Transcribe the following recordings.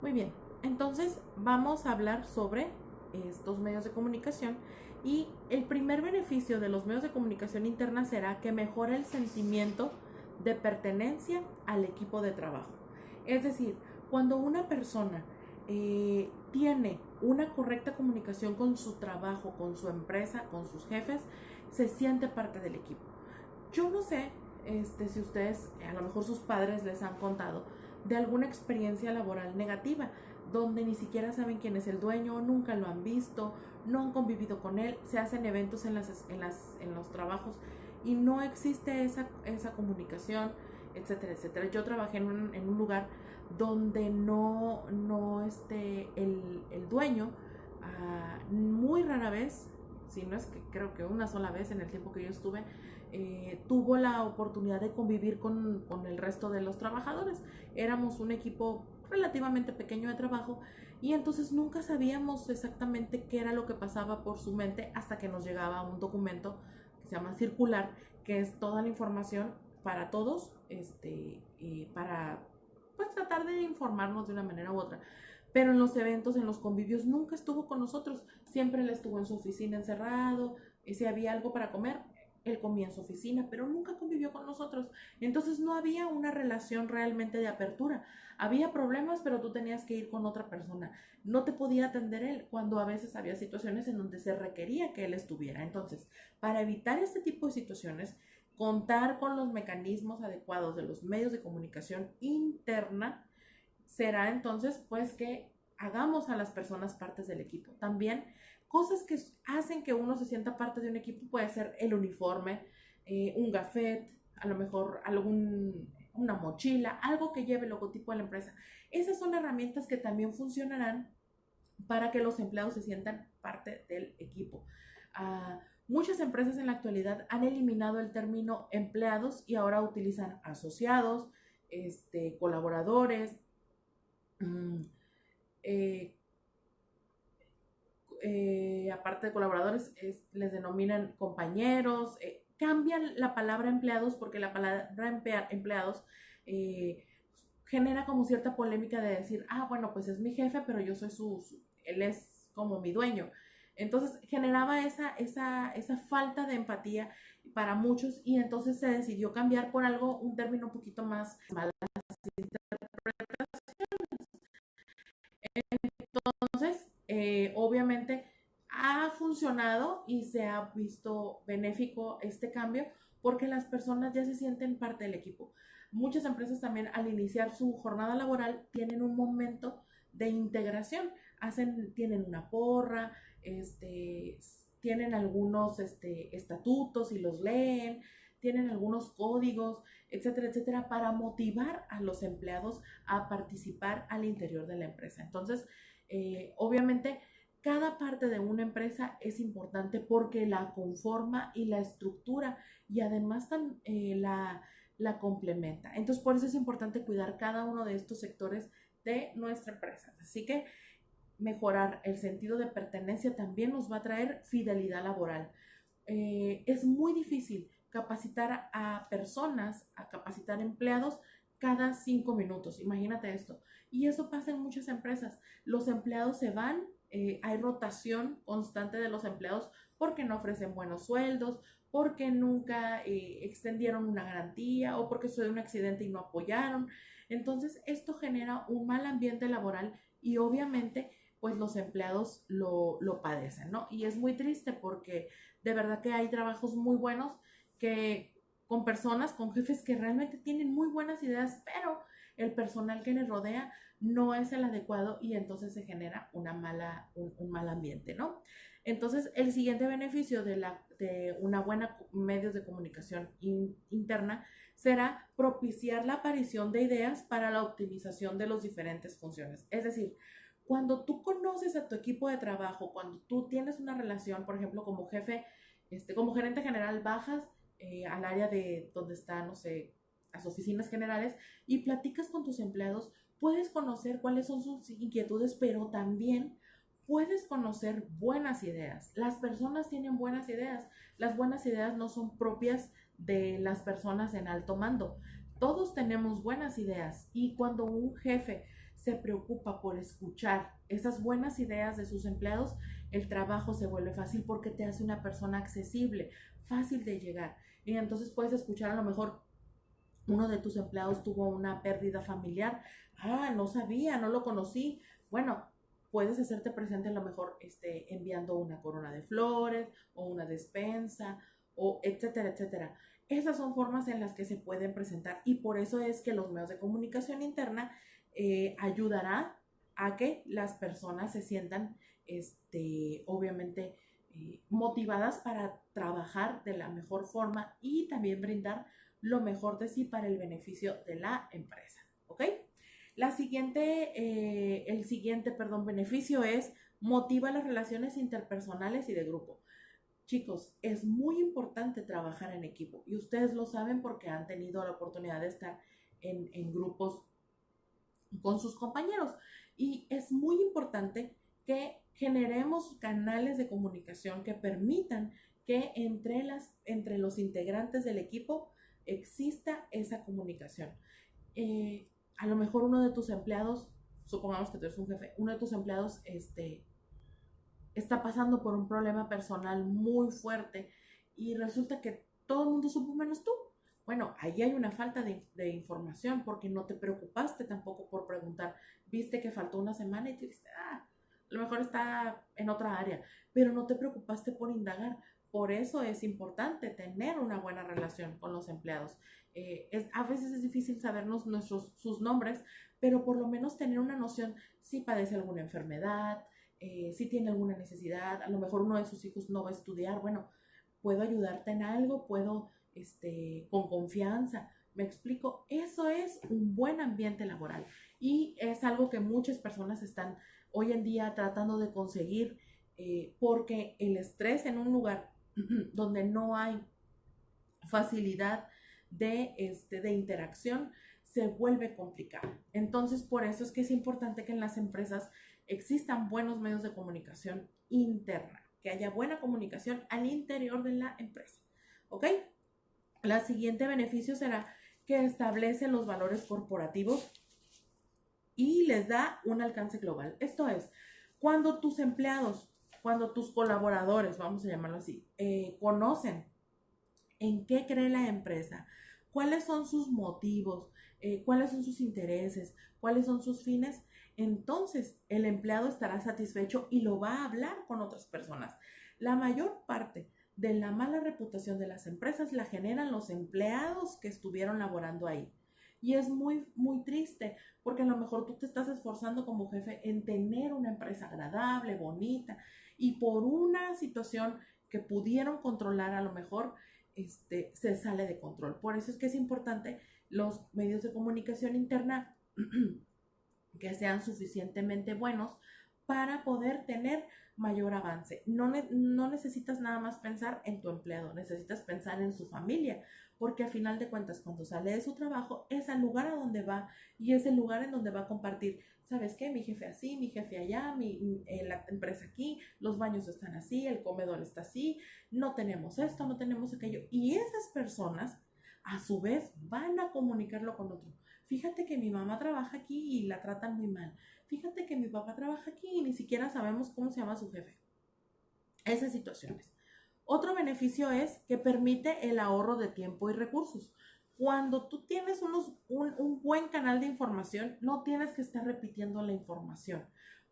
Muy bien, entonces vamos a hablar sobre estos medios de comunicación y el primer beneficio de los medios de comunicación interna será que mejora el sentimiento de pertenencia al equipo de trabajo. Es decir, cuando una persona tiene una correcta comunicación con su trabajo, con su empresa, con sus jefes, se siente parte del equipo. Yo no sé si ustedes, a lo mejor sus padres les han contado de alguna experiencia laboral negativa, donde ni siquiera saben quién es el dueño, nunca lo han visto, no han convivido con él, se hacen eventos en los trabajos y no existe esa comunicación, etcétera, etcétera. Yo trabajé en un lugar donde el dueño, muy rara vez, si no es que creo que una sola vez en el tiempo que yo estuve, tuvo la oportunidad de convivir con el resto de los trabajadores. Éramos un equipo relativamente pequeño de trabajo y entonces nunca sabíamos exactamente qué era lo que pasaba por su mente hasta que nos llegaba un documento que se llama circular, que es toda la información para todos, para pues tratar de informarnos de una manera u otra. Pero en los eventos, en los convivios, nunca estuvo con nosotros. Siempre él estuvo en su oficina encerrado. Y si había algo para comer, él comía en su oficina, pero nunca convivió con nosotros. Entonces no había una relación realmente de apertura. Había problemas, pero tú tenías que ir con otra persona. No te podía atender él cuando a veces había situaciones en donde se requería que él estuviera. Entonces, para evitar este tipo de situaciones, contar con los mecanismos adecuados de los medios de comunicación interna será entonces pues que hagamos a las personas partes del equipo. También cosas que hacen que uno se sienta parte de un equipo puede ser el uniforme, un gafet, a lo mejor una mochila, algo que lleve el logotipo de la empresa. Esas son herramientas que también funcionarán para que los empleados se sientan parte del equipo. Muchas empresas en la actualidad han eliminado el término empleados y ahora utilizan asociados, colaboradores, mm, eh, aparte de colaboradores, les denominan compañeros, cambian la palabra empleados porque la palabra empleados eh, genera como cierta polémica de decir, bueno, pues es mi jefe, pero yo soy él es como mi dueño. Entonces generaba esa falta de empatía para muchos y entonces se decidió cambiar por un término un poquito más malas interpretaciones. Entonces, obviamente ha funcionado y se ha visto benéfico este cambio porque las personas ya se sienten parte del equipo. Muchas empresas también al iniciar su jornada laboral tienen un momento de integración, tienen una porra, tienen algunos estatutos y los leen, tienen algunos códigos, etcétera, etcétera, para motivar a los empleados a participar al interior de la empresa. Entonces, obviamente, cada parte de una empresa es importante porque la conforma y la estructura y además la complementa. Entonces, por eso es importante cuidar cada uno de estos sectores de nuestra empresa. Así que mejorar el sentido de pertenencia también nos va a traer fidelidad laboral. Es muy difícil capacitar a personas, a capacitar empleados cada 5 minutos. Imagínate esto. Y eso pasa en muchas empresas. Los empleados se van, hay rotación constante de los empleados porque no ofrecen buenos sueldos, porque nunca extendieron una garantía o porque sucedió un accidente y no apoyaron. Entonces, esto genera un mal ambiente laboral y obviamente pues los empleados lo padecen, ¿no? Y es muy triste porque de verdad que hay trabajos muy buenos que con personas, con jefes que realmente tienen muy buenas ideas, pero el personal que les rodea no es el adecuado y entonces se genera un mal ambiente, ¿no? Entonces, el siguiente beneficio de una buena medios de comunicación interna será propiciar la aparición de ideas para la optimización de las diferentes funciones. Es decir, cuando tú conoces a tu equipo de trabajo, cuando tú tienes una relación, por ejemplo, como jefe, como gerente general, bajas al área de donde están, no sé, las oficinas generales y platicas con tus empleados, puedes conocer cuáles son sus inquietudes, pero también puedes conocer buenas ideas. Las personas tienen buenas ideas. Las buenas ideas no son propias de las personas en alto mando. Todos tenemos buenas ideas y cuando un jefe se preocupa por escuchar esas buenas ideas de sus empleados, el trabajo se vuelve fácil porque te hace una persona accesible, fácil de llegar. Y entonces puedes escuchar a lo mejor uno de tus empleados tuvo una pérdida familiar. Ah, no sabía, no lo conocí. Bueno, puedes hacerte presente a lo mejor enviando una corona de flores o una despensa o etcétera, etcétera. Esas son formas en las que se pueden presentar y por eso es que los medios de comunicación interna ayudará a que las personas se sientan, obviamente, motivadas para trabajar de la mejor forma y también brindar lo mejor de sí para el beneficio de la empresa, ¿ok? El siguiente, beneficio es motiva las relaciones interpersonales y de grupo. Chicos, es muy importante trabajar en equipo y ustedes lo saben porque han tenido la oportunidad de estar en grupos con sus compañeros y es muy importante que generemos canales de comunicación que permitan que entre los integrantes del equipo exista esa comunicación. A lo mejor uno de tus empleados, supongamos que tú eres un jefe, uno de tus empleados está pasando por un problema personal muy fuerte y resulta que todo el mundo supo menos tú. Bueno, ahí hay una falta de información porque no te preocupaste tampoco por preguntar. Viste que faltó una semana y te dijiste, a lo mejor está en otra área, pero no te preocupaste por indagar. Por eso es importante tener una buena relación con los empleados. A veces es difícil sabernos sus nombres, pero por lo menos tener una noción si padece alguna enfermedad, si tiene alguna necesidad, a lo mejor uno de sus hijos no va a estudiar, bueno, puedo ayudarte en algo, puedo, con confianza, me explico, eso es un buen ambiente laboral y es algo que muchas personas están hoy en día tratando de conseguir porque el estrés en un lugar donde no hay facilidad de interacción se vuelve complicado. Entonces, por eso es que es importante que en las empresas existan buenos medios de comunicación interna, que haya buena comunicación al interior de la empresa. ¿Ok? La siguiente beneficio será que establece los valores corporativos y les da un alcance global. Esto es, cuando tus empleados, cuando tus colaboradores, vamos a llamarlo así, conocen en qué cree la empresa, cuáles son sus motivos, cuáles son sus intereses, cuáles son sus fines, entonces el empleado estará satisfecho y lo va a hablar con otras personas. La mayor parte de la mala reputación de las empresas la generan los empleados que estuvieron laborando ahí. Y es muy, muy triste porque a lo mejor tú te estás esforzando como jefe en tener una empresa agradable, bonita, y por una situación que pudieron controlar a lo mejor se sale de control. Por eso es que es importante los medios de comunicación interna que sean suficientemente buenos para poder tener mayor avance. No necesitas nada más pensar en tu empleado, necesitas pensar en su familia, porque a final de cuentas cuando sale de su trabajo es el lugar a donde va y es el lugar en donde va a compartir. ¿Sabes qué? Mi jefe así, mi jefe allá, la empresa aquí, los baños están así, el comedor está así, no tenemos esto, no tenemos aquello. Y esas personas a su vez van a comunicarlo con otro. Fíjate que mi mamá trabaja aquí y la tratan muy mal. Fíjate que mi papá trabaja aquí y ni siquiera sabemos cómo se llama su jefe. Esas situaciones. Otro beneficio es que permite el ahorro de tiempo y recursos. Cuando tú tienes un buen canal de información, no tienes que estar repitiendo la información.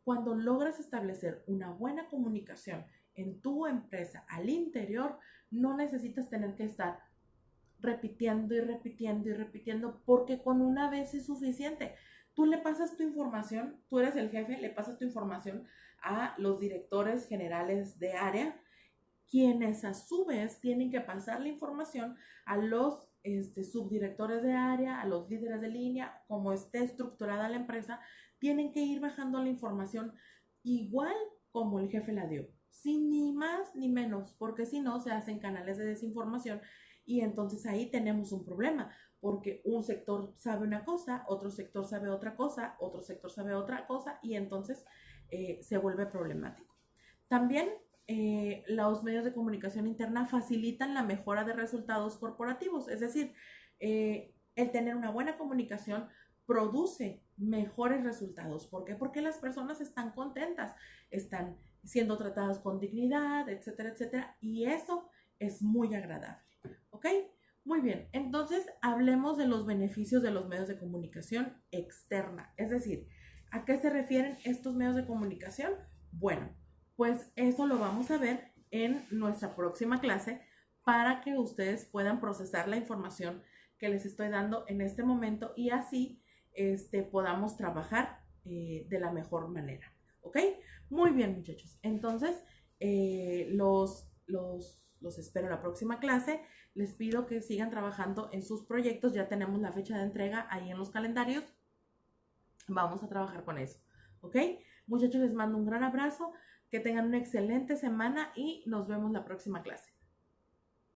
Cuando logras establecer una buena comunicación en tu empresa al interior, no necesitas tener que estar repitiendo y repitiendo y repitiendo porque con una vez es suficiente. Tú le pasas tu información, tú eres el jefe, le pasas tu información a los directores generales de área, quienes a su vez tienen que pasar la información a los subdirectores de área, a los líderes de línea, como esté estructurada la empresa, tienen que ir bajando la información igual como el jefe la dio, sin ni más ni menos, porque si no se hacen canales de desinformación y entonces ahí tenemos un problema, porque un sector sabe una cosa, otro sector sabe otra cosa, otro sector sabe otra cosa y entonces se vuelve problemático. También los medios de comunicación interna facilitan la mejora de resultados corporativos, es decir, el tener una buena comunicación produce mejores resultados. ¿Por qué? Porque las personas están contentas, están siendo tratadas con dignidad, etcétera, etcétera, y eso es muy agradable, ¿ok? Muy bien, entonces hablemos de los beneficios de los medios de comunicación externa, es decir, ¿a qué se refieren estos medios de comunicación? Bueno, pues eso lo vamos a ver en nuestra próxima clase para que ustedes puedan procesar la información que les estoy dando en este momento y así podamos trabajar de la mejor manera, ¿ok? Muy bien, muchachos. Entonces, los espero en la próxima clase. Les pido que sigan trabajando en sus proyectos. Ya tenemos la fecha de entrega ahí en los calendarios. Vamos a trabajar con eso, ¿ok? Muchachos, les mando un gran abrazo. Que tengan una excelente semana y nos vemos la próxima clase.